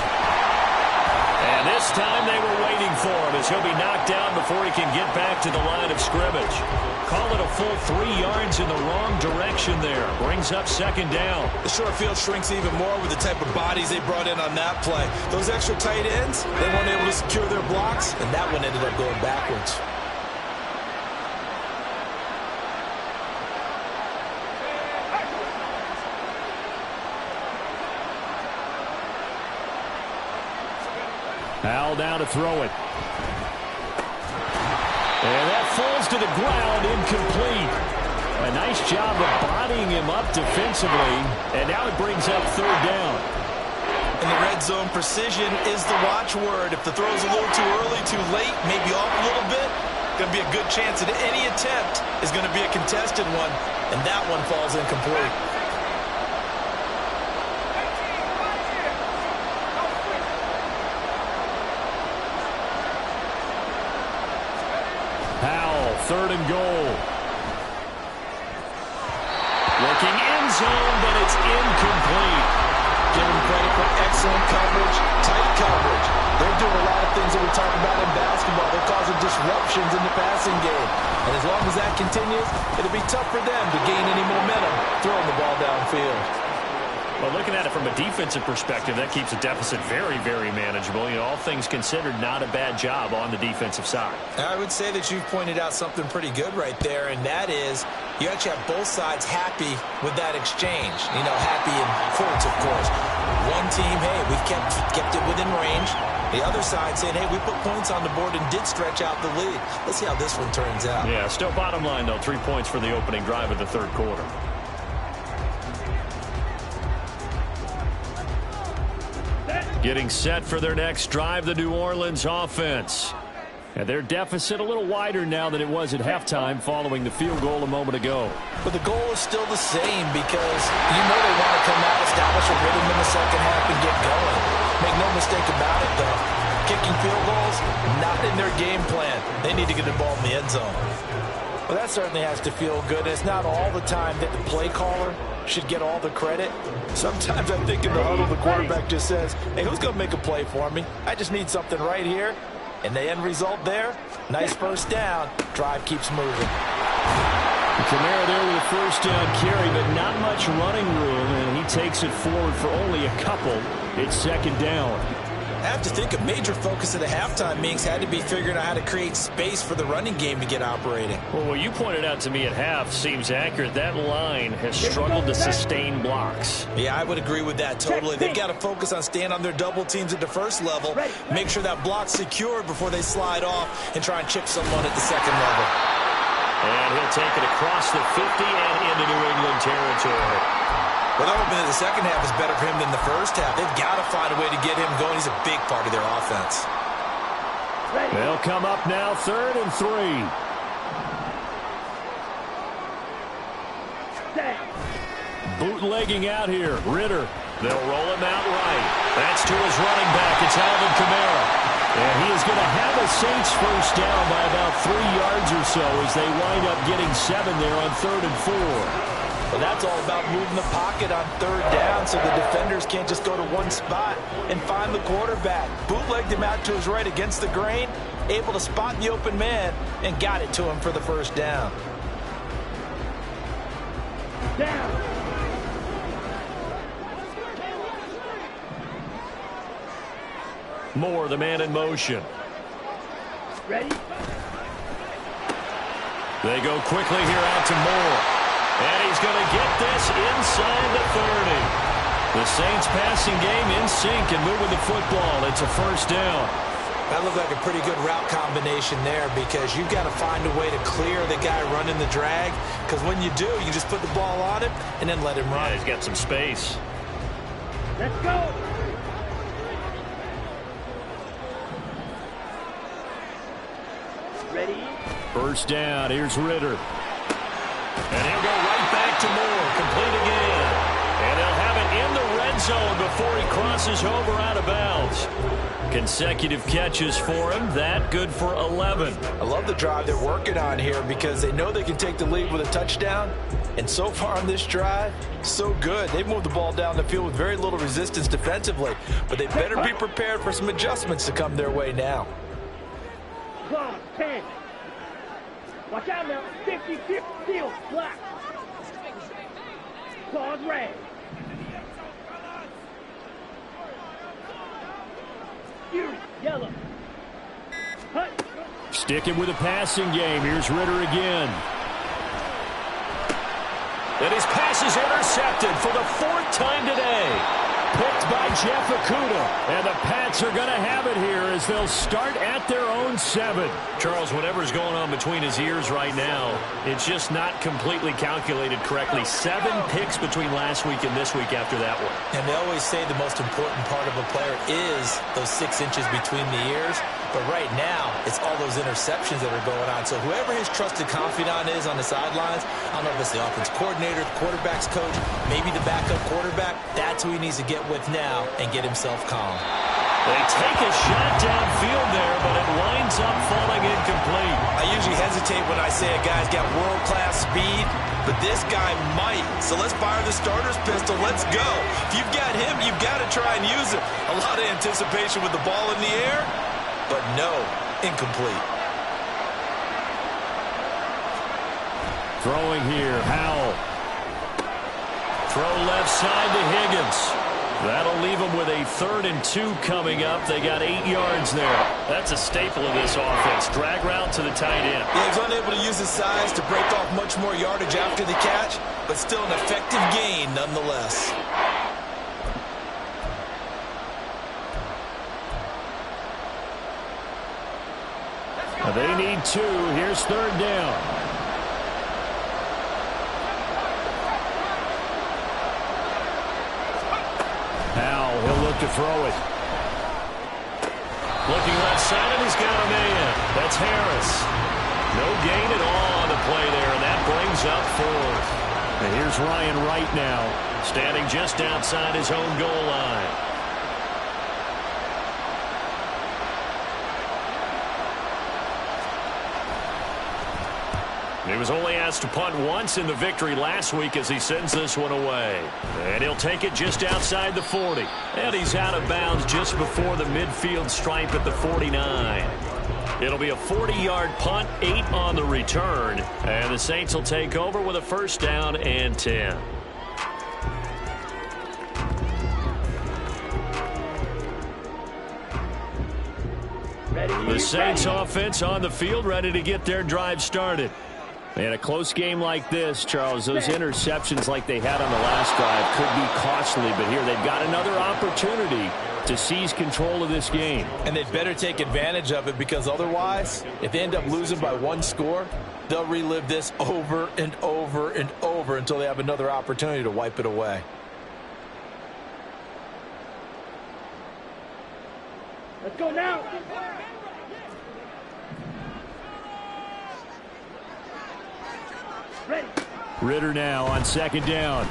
And this time they were waiting for him as he'll be knocked down before he can get back to the line of scrimmage. Call it a full 3 yards in the wrong direction there. Brings up second down. The short field shrinks even more with the type of bodies they brought in on that play. Those extra tight ends, they weren't able to secure their blocks, and that one ended up going backwards. Howell down to throw it. And that falls to the ground, incomplete. A nice job of bodying him up defensively. And now it brings up third down. In the red zone, precision is the watchword. If the throw's a little too early, too late, maybe off a little bit, going to be a good chance that any attempt is going to be a contested one, and that one falls incomplete. Howell, third and goal. Looking end zone, but it's incomplete. Give them credit for excellent coverage, tight coverage. They're doing a lot of things that we talk about in basketball. They're causing disruptions in the passing game. And as long as that continues, it'll be tough for them to gain any momentum throwing the ball downfield. Well, looking at it from a defensive perspective, that keeps the deficit very, very manageable. You know, all things considered, not a bad job on the defensive side. I would say that you've pointed out something pretty good right there, and that is you actually have both sides happy with that exchange. You know, happy in quotes, of course. One team, hey, we've kept it within range. The other side saying, hey, we put points on the board and did stretch out the lead. Let's see how this one turns out. Yeah, still bottom line, though, 3 points for the opening drive of the third quarter. Getting set for their next drive, the New Orleans offense. And their deficit a little wider now than it was at halftime following the field goal a moment ago. But the goal is still the same because you know they want to come out, establish a rhythm in the second half, and get going. Make no mistake about it, though. Kicking field goals, not in their game plan. They need to get the ball in the end zone. Well, that certainly has to feel good. It's not all the time that the play caller should get all the credit. Sometimes I think in the huddle, the quarterback just says, hey, who's going to make a play for me? I just need something right here. And the end result there, nice first down. Drive keeps moving. Kamara there with a first down carry, but not much running room, and he takes it forward for only a couple. It's second down. I have to think a major focus of the halftime meetings had to be figuring out how to create space for the running game to get operating. Well, what you pointed out to me at half seems accurate. That line has struggled to sustain blocks. Yeah, I would agree with that totally. They've got to focus on staying on their double teams at the first level, make sure that block's secured before they slide off and try and chip someone at the second level. And he'll take it across the 50 and into New England territory. Well, they're hoping that the second half is better for him than the first half. They've got to find a way to get him going. He's a big part of their offense. They'll come up now, 3rd and 3. Bootlegging out here. Ritter. They'll roll him out right. That's to his running back. It's Alvin Kamara. And he is going to have a Saints first down by about 3 yards or so as they wind up getting 7 there on 3rd and 4. Well, that's all about moving the pocket on 3rd down so the defenders can't just go to one spot and find the quarterback. Bootlegged him out to his right against the grain, able to spot the open man, and got it to him for the first down. Moore, the man in motion. Ready? They go quickly here out to Moore. And he's going to get this inside the 30. The Saints passing game in sync and moving the football. It's a first down. That looked like a pretty good route combination there because you've got to find a way to clear the guy running the drag. Because when you do, you just put the ball on him and then let him run. Yeah, he's got some space. Let's go. Ready? First down. Here's Ritter. And he'll go right back to Moore. Complete again. And they'll have it in the red zone before he crosses over out of bounds. Consecutive catches for him. That good for 11. I love the drive they're working on here because they know they can take the lead with a touchdown. And so far on this drive, so good. They've moved the ball down the field with very little resistance defensively. But they better be prepared for some adjustments to come their way now. Claw, 10. Watch out now. 50, 50, steal, black. Claws red. Fury, yellow. Hut. Sticking with a passing game. Here's Ritter again. And his pass is intercepted for the 4th time today. Picked by Jeff Okudah. And the Pats are going to have it here as they'll start at their own 7. Charles, whatever's going on between his ears right now, it's just not completely calculated correctly. 7 picks between last week and this week after that one. And they always say the most important part of a player is those 6 inches between the ears. But right now, it's all those interceptions that are going on. So whoever his trusted confidant is on the sidelines, I don't know if it's the offense coordinator, the quarterback's coach, maybe the backup quarterback, that's who he needs to get with now and get himself calm. They take a shot downfield there, but it winds up falling incomplete. I usually hesitate when I say a guy's got world-class speed, but this guy might. So let's fire the starter's pistol. Let's go. If you've got him, you've got to try and use him. A lot of anticipation with the ball in the air, but no, incomplete. Throwing here, Howell. Throw left side to Higgins. That'll leave them with a 3rd and 2 coming up. They got 8 yards there. That's a staple of this offense. Drag route to the tight end. Yeah, he's unable to use his size to break off much more yardage after the catch, but still an effective gain nonetheless. They need 2. Here's 3rd down. Howell, he'll look to throw it. Looking left side, and he's got a man. That's Harris. No gain at all on the play there, and that brings up 4th. And here's Ryan Wright now. Standing just outside his own goal line. He was only asked to punt once in the victory last week as he sends this one away. And he'll take it just outside the 40. And he's out of bounds just before the midfield stripe at the 49. It'll be a 40-yard punt, 8 on the return. And the Saints will take over with a 1st down and 10. The Saints offense on the field, ready to get their drive started. In a close game like this, Charles, those interceptions like they had on the last drive could be costly. But here they've got another opportunity to seize control of this game. And they'd better take advantage of it because otherwise, if they end up losing by 1 score, they'll relive this over and over and over until they have another opportunity to wipe it away. Let's go now. Ready. Ritter now on 2nd down.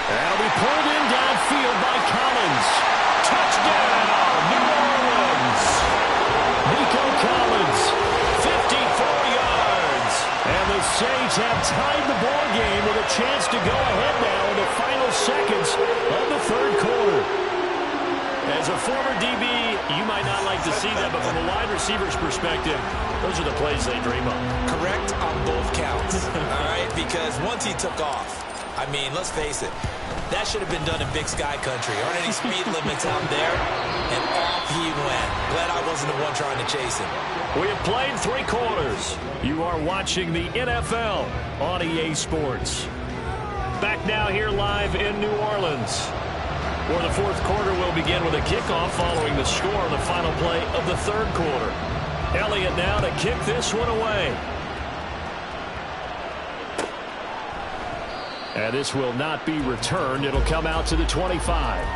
That'll be pulled in downfield by Collins. Touchdown, New Orleans. Nico Collins, 54 yards. and the Saints have tied the ball game with a chance to go ahead now in the final seconds of the 3rd quarter. As a former DB, you might not like to see that, but from a wide receiver's perspective, those are the plays they dream of. Correct on both counts, all right? Because once he took off, I mean, let's face it. That should have been done in Big Sky Country. Aren't any speed limits out there? And off he went. Glad I wasn't the one trying to chase him. We have played 3 quarters. You are watching the NFL on EA Sports. Back now here live in New Orleans, where the 4th quarter will begin with a kickoff following the score on the final play of the 3rd quarter. Elliott now to kick this one away. And this will not be returned. It'll come out to the 25.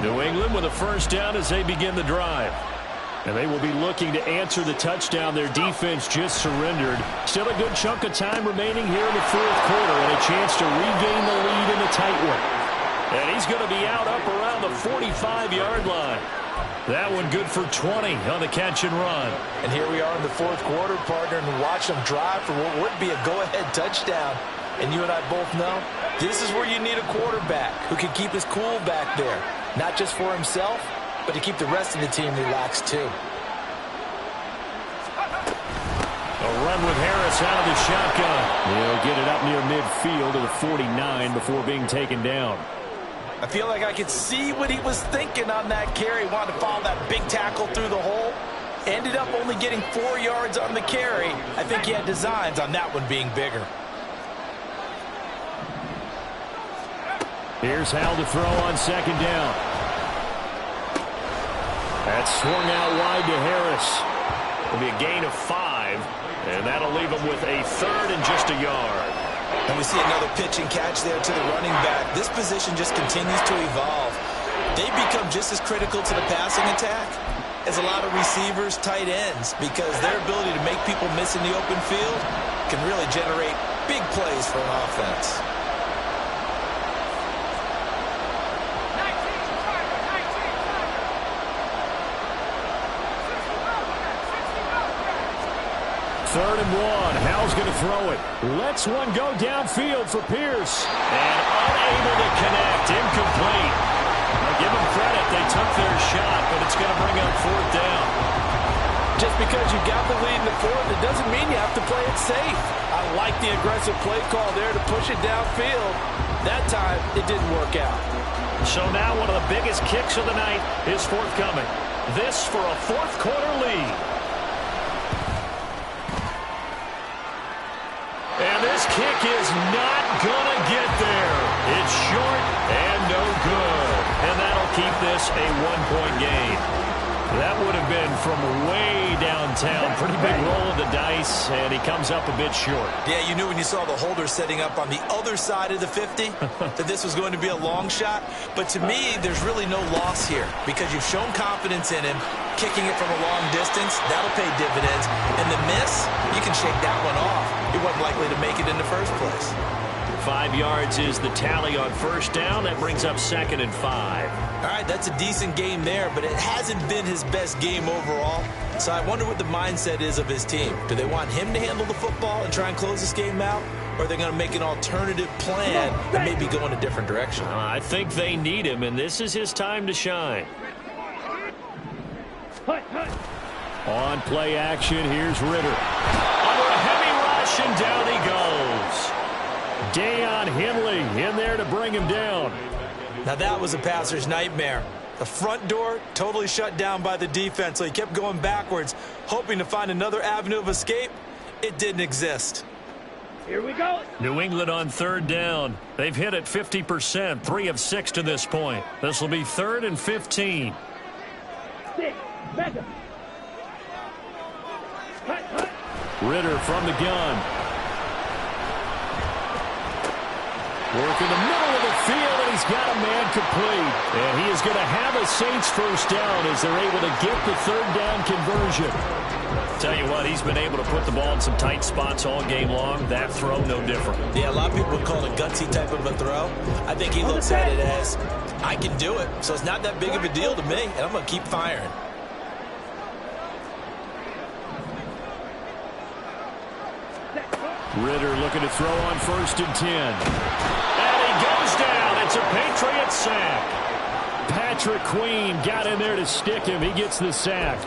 New England with a first down as they begin the drive. And they will be looking to answer the touchdown their defense just surrendered. Still a good chunk of time remaining here in the 4th quarter and a chance to regain the lead in a tight one. And he's going to be out up around the 45-yard line. That one good for 20 on the catch and run. And here we are in the 4th quarter, partner, and watch them drive for what would be a go-ahead touchdown. And you and I both know this is where you need a quarterback who can keep his cool back there. Not just for himself, but to keep the rest of the team relaxed too. A run with Harris out of the shotgun. He'll get it up near midfield to the 49 before being taken down. I feel like I could see what he was thinking on that carry. Wanted to follow that big tackle through the hole. Ended up only getting 4 yards on the carry. I think he had designs on that one being bigger. Here's Hal to throw on 2nd down. That's swung out wide to Harris. It'll be a gain of 5, and that'll leave him with a 3rd and just a yard. And we see another pitch and catch there to the running back. This position just continues to evolve. They become just as critical to the passing attack as a lot of receivers, tight ends, because their ability to make people miss in the open field can really generate big plays for an offense. Third and 1. Hal's going to throw it. Lets one go downfield for Pierce. And unable to connect. Incomplete. I'll give them credit. They took their shot, but it's going to bring up 4th down. Just because you got the lead in the 4th, it doesn't mean you have to play it safe. I like the aggressive play call there to push it downfield. That time, it didn't work out. So now one of the biggest kicks of the night is forthcoming. This for a 4th quarter lead. And this kick is not going to get there. It's short and no good. And that'll keep this a 1-point game. That would have been from way downtown. Pretty big roll of the dice, and he comes up a bit short. Yeah, you knew when you saw the holder setting up on the other side of the 50 that this was going to be a long shot. But to me, there's really no loss here because you've shown confidence in him. Kicking it from a long distance, that'll pay dividends. And the miss, you can shake that one off. He wasn't likely to make it in the first place. 5 yards is the tally on 1st down. That brings up 2nd and 5. All right, that's a decent game there, but it hasn't been his best game overall. So I wonder what the mindset is of his team. Do they want him to handle the football and try and close this game out? Or are they going to make an alternative plan and maybe go in a different direction? I think they need him, and this is his time to shine. On play action, here's Ritter. Under a heavy rush, and down he goes. Deion Henley in there to bring him down. Now that was a passer's nightmare. The front door totally shut down by the defense, so he kept going backwards, hoping to find another avenue of escape. It didn't exist. Here we go. New England on 3rd down. They've hit it 50%, 3 of 6 to this point. This will be 3rd and 15. 6. Back up. Hut. Ritter from the gun. Work in the middle of the field, and he's got a man complete. And he is going to have a Saints first down as they're able to get the 3rd down conversion. Tell you what, he's been able to put the ball in some tight spots all game long. That throw, no different. Yeah, a lot of people would call it a gutsy type of a throw. I think he looks at it as, I can do it, so it's not that big of a deal to me, and I'm going to keep firing. Ritter looking to throw on 1st and 10. And he goes down. It's a Patriot sack. Pat Patrick Queen got in there to stick him. He gets the sack.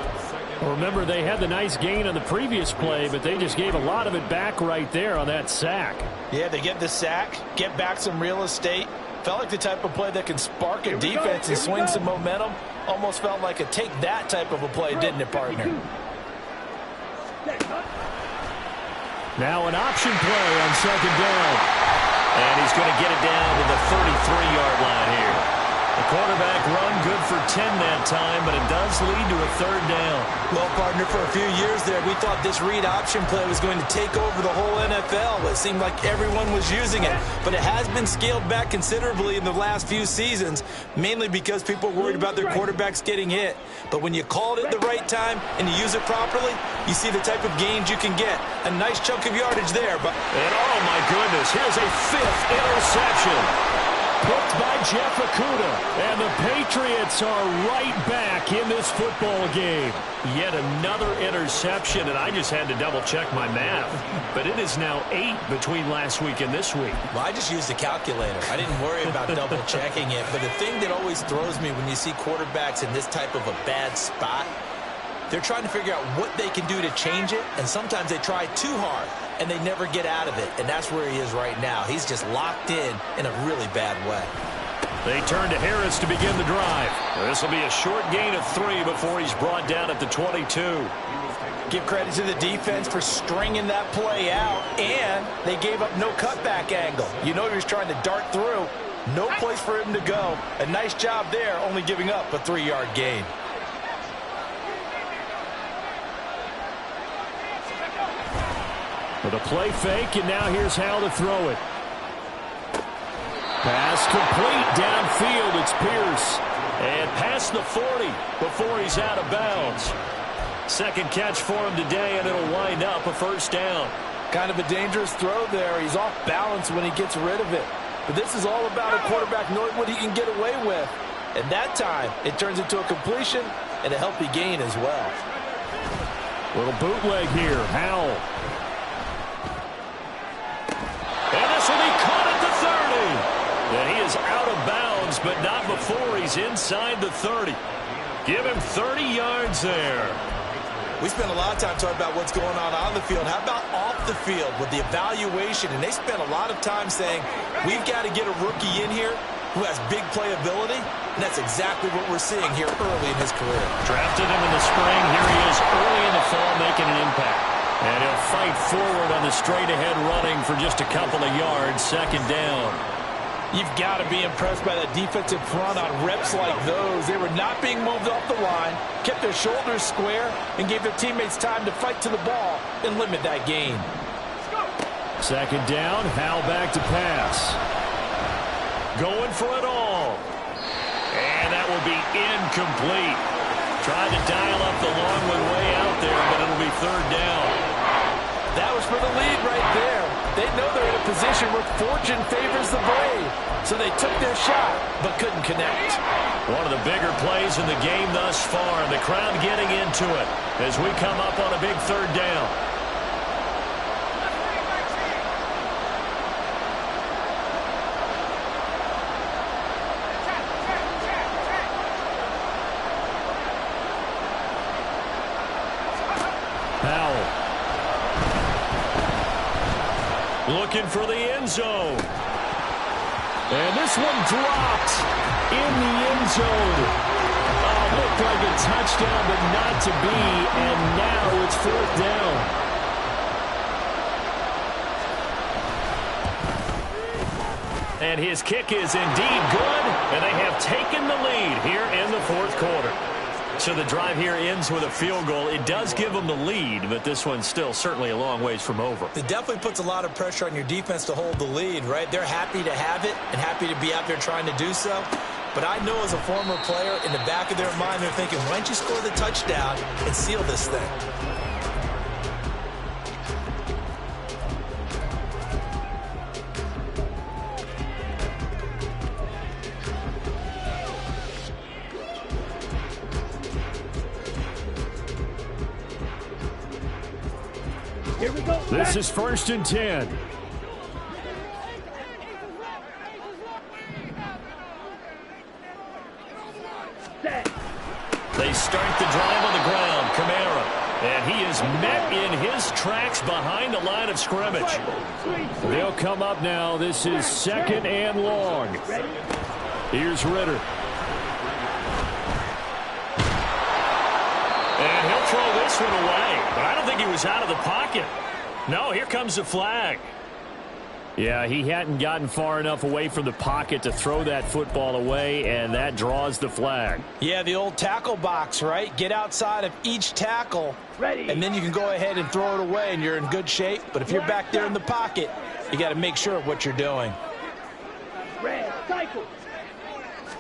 Well, remember, they had the nice gain on the previous play, but they just gave a lot of it back right there on that sack. Yeah, they get the sack, get back some real estate. Felt like the type of play that can spark a defense and swing some momentum. Almost felt like a take that type of a play, didn't it, partner? Now an option play on second down. And he's going to get it down to the 33-yard line here. The quarterback run good for 10 that time, but it does lead to a third down. Well, partner, for a few years there, we thought this read option play was going to take over the whole NFL. It seemed like everyone was using it, but it has been scaled back considerably in the last few seasons, mainly because people are worried about their quarterbacks getting hit. But when you call it at the right time and you use it properly, you see the type of gains you can get. A nice chunk of yardage there. And oh, my goodness, here's a 5th interception. Picked by Jeff Okudah. And the Patriots are right back in this football game. Yet another interception, and I just had to double-check my math. But it is now 8 between last week and this week. Well, I just used a calculator. I didn't worry about double-checking it. But the thing that always throws me when you see quarterbacks in this type of a bad spot, they're trying to figure out what they can do to change it, and sometimes they try too hard, and they never get out of it, and that's where he is right now. He's just locked in a really bad way. They turn to Harris to begin the drive. This will be a short gain of 3 before he's brought down at the 22. Give credit to the defense for stringing that play out, and they gave up no cutback angle. You know he was trying to dart through. No place for him to go. A nice job there, only giving up a 3-yard gain. With a play fake, and now here's how to throw it. Pass complete downfield. It's Pierce. And past the 40 before he's out of bounds. Second catch for him today, and it'll wind up a first down. Kind of a dangerous throw there. He's off balance when he gets rid of it. But this is all about a quarterback knowing what he can get away with. And that time, it turns into a completion and a healthy gain as well. Little bootleg here. Howell. And this will be caught at the 30. And he is out of bounds, but not before he's inside the 30. Give him 30 yards there. We spent a lot of time talking about what's going on the field. How about off the field with the evaluation? And they spent a lot of time saying, we've got to get a rookie in here who has big playability. And that's exactly what we're seeing here early in his career. Drafted him in the spring. Here he is early in the fall making an impact. And he'll fight forward on the straight-ahead running for just a couple of yards. Second down. You've got to be impressed by that defensive front on reps like those. They were not being moved off the line, kept their shoulders square, and gave their teammates time to fight to the ball and limit that gain. Second down, Howell back to pass. Going for it all. And that will be incomplete. Tried to dial up the long one way out there, but it'll be third down. That was for the lead right there. They know they're in a position where fortune favors the brave. So they took their shot, but couldn't connect. One of the bigger plays in the game thus far. The crowd getting into it as we come up on a big third down. Looking for the end zone. And this one dropped in the end zone. Looked like a touchdown, but not to be. And now it's fourth down. And his kick is indeed good. And they have taken the lead here in the fourth quarter. So the drive here ends with a field goal. It does give them the lead, but this one's still certainly a long ways from over. It definitely puts a lot of pressure on your defense to hold the lead, right? They're happy to have it and happy to be out there trying to do so. But I know as a former player, in the back of their mind, they're thinking, why don't you score the touchdown and seal this thing? Here we go. This is 1st and 10. start the drive on the ground. Kamara. And he is met in his tracks behind the line of scrimmage. They'll come up now. This is 2nd and long. Here's Ritter. And he'll throw this one away. But I don't think he was out of the pocket. No, here comes the flag. Yeah, he hadn't gotten far enough away from the pocket to throw that football away, and that draws the flag. Yeah, the old tackle box, right? Get outside of each tackle, and then you can go ahead and throw it away, and you're in good shape. But if you're back there in the pocket, you got to make sure of what you're doing. Red, cycle.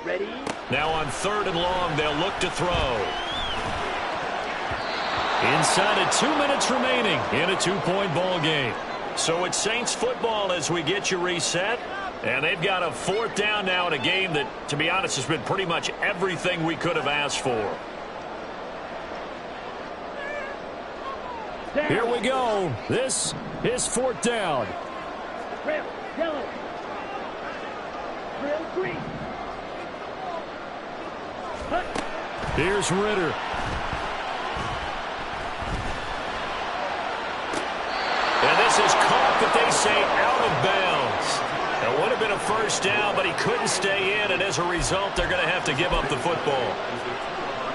Ready? Now on 3rd and long, they'll look to throw. Inside of 2 minutes remaining in a 2-point ball game. So it's Saints football as we get you reset. And they've got a 4th down now in a game that, to be honest, has been pretty much everything we could have asked for. Here we go. This is 4th down. Red, yellow. Red, green. Here's Ritter. And this is caught, but they say out of bounds. It would have been a 1st down, but he couldn't stay in, and as a result, they're going to have to give up the football.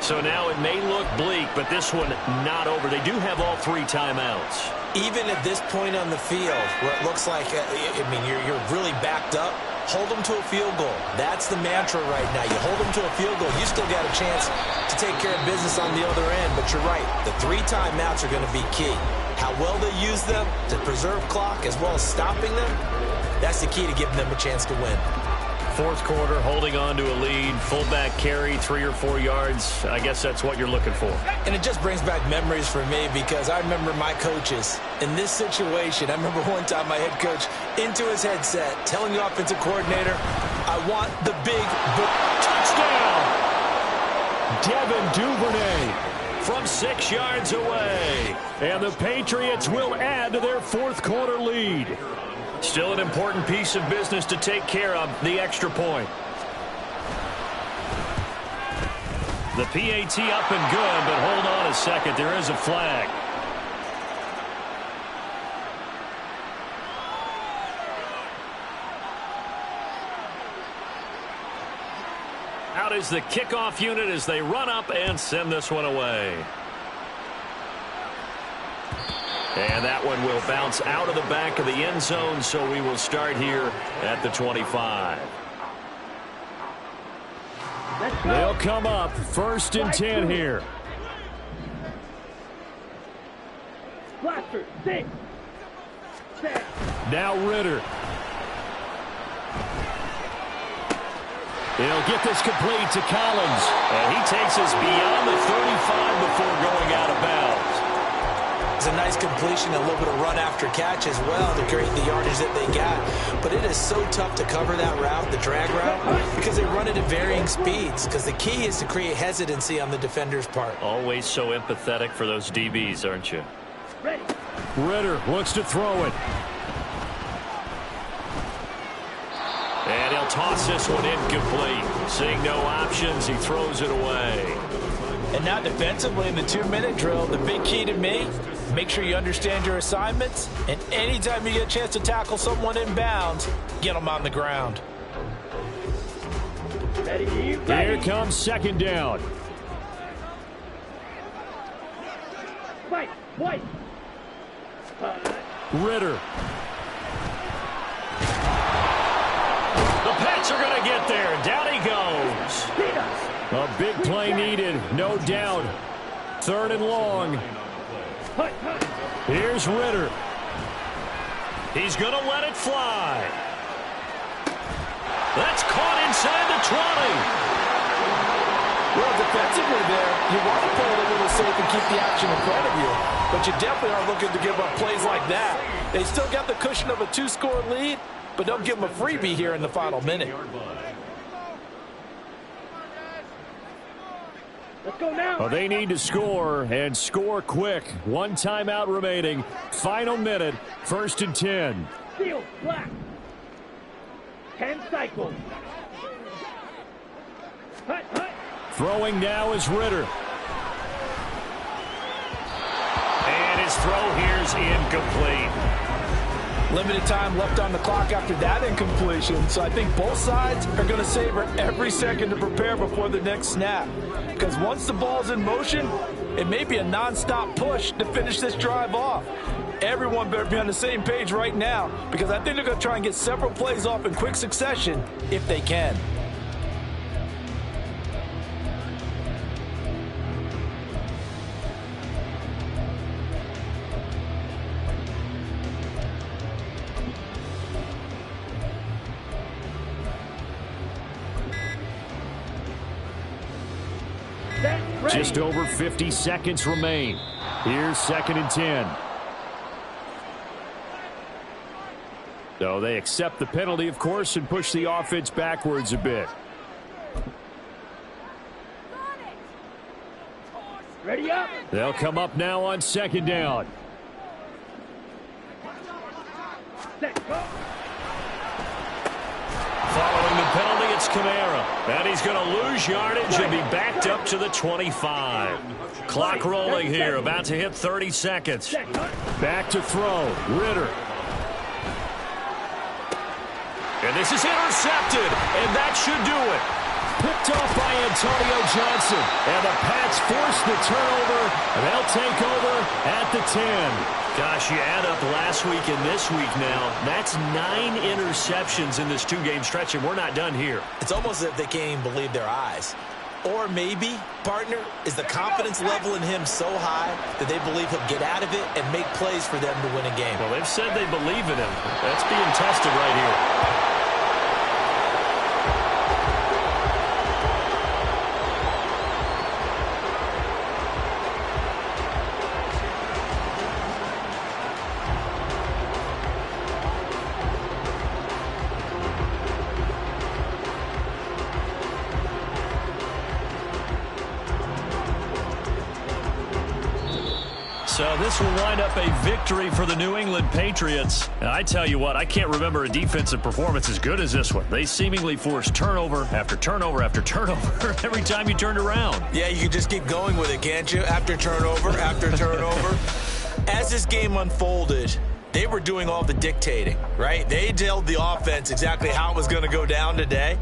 So now it may look bleak, but this one not over. They do have all 3 timeouts. Even at this point on the field, where it looks like, you're really backed up, hold them to a field goal. That's the mantra right now. You hold them to a field goal. You still got a chance to take care of business on the other end, but you're right. The 3 timeouts are going to be key. How well they use them to preserve clock as well as stopping them, that's the key to giving them a chance to win. 4th quarter, holding on to a lead. Fullback carry, 3 or 4 yards. I guess that's what you're looking for. And it just brings back memories for me because I remember my coaches in this situation. I remember one time my head coach into his headset telling the offensive coordinator, I want the big Touchdown! Devin Duvernay from 6 yards away. And the Patriots will add to their 4th quarter lead. Still an important piece of business to take care of, the extra point. The PAT up and good, but hold on a second. There is a flag. Out is the kickoff unit as they run up and send this one away. And that one will bounce out of the back of the end zone, so we will start here at the 25. They'll come up 1st and 10 here. Blaster, 6. Now Ritter. He'll get this complete to Collins. And he takes us beyond the 35 before going out of bounds. It's a nice completion, a little bit of run after catch as well to create the yardage that they got. But it is so tough to cover that route, the drag route, because they run it at varying speeds. Because the key is to create hesitancy on the defender's part. Always so empathetic for those DBs, aren't you? Ready. Ritter looks to throw it. And he'll toss this one incomplete. Seeing no options, he throws it away. And now defensively in the 2-minute drill, the big key to me, make sure you understand your assignments. And anytime you get a chance to tackle someone in bounds, get them on the ground. Ready. Here comes 2nd down. Fight. White. Ritter. The Pats are going to get there. Down he goes. A big play needed, no doubt. 3rd and long. Here's Ritter. He's going to let it fly. That's caught inside the 20. Well, defensively there, you want to play it a little safe and keep the action in front of you. But you definitely aren't looking to give up plays like that. They still got the cushion of a 2-score lead, but don't give them a freebie here in the final minute. Let's go now. Well, they need to score, and score quick. 1 timeout remaining. Final minute, 1st and 10. Field, black. 10 cycles. Hut, hut. Throwing now is Ritter. throw here's incomplete. Limited time left on the clock after that incompletion, so I think both sides are going to savor every second to prepare before the next snap. Because once the ball's in motion, it may be a nonstop push to finish this drive off. Everyone better be on the same page right now, because I think they're going to try and get several plays off in quick succession if they can. Just over 50 seconds remain. Here's 2nd and 10. So they accept the penalty, of course, and push the offense backwards a bit. Ready up. They'll come up now on 2nd down. Set, go. Following the penalty, it's Kamara. And he's going to lose yardage and be backed up to the 25. Clock rolling here, about to hit 30 seconds. Back to throw. Ritter. And this is intercepted, and that should do it. Picked off by Antonio Johnson. And the Pats force the turnover. And they'll take over at the 10. Gosh, you add up last week and this week now. That's 9 interceptions in this 2-game stretch, and we're not done here. It's almost as if they can't even believe their eyes. Or maybe, partner, is the confidence level in him so high that they believe he'll get out of it and make plays for them to win a game. Well, they've said they believe in him. That's being tested right here. So this will wind up a victory for the New England Patriots. And I tell you what, I can't remember a defensive performance as good as this one. They seemingly forced turnover after turnover after turnover every time you turned around. Yeah, you can just keep going with it, can't you? After turnover, after turnover. As this game unfolded, they were doing all the dictating, right? They told the offense exactly how it was going to go down today.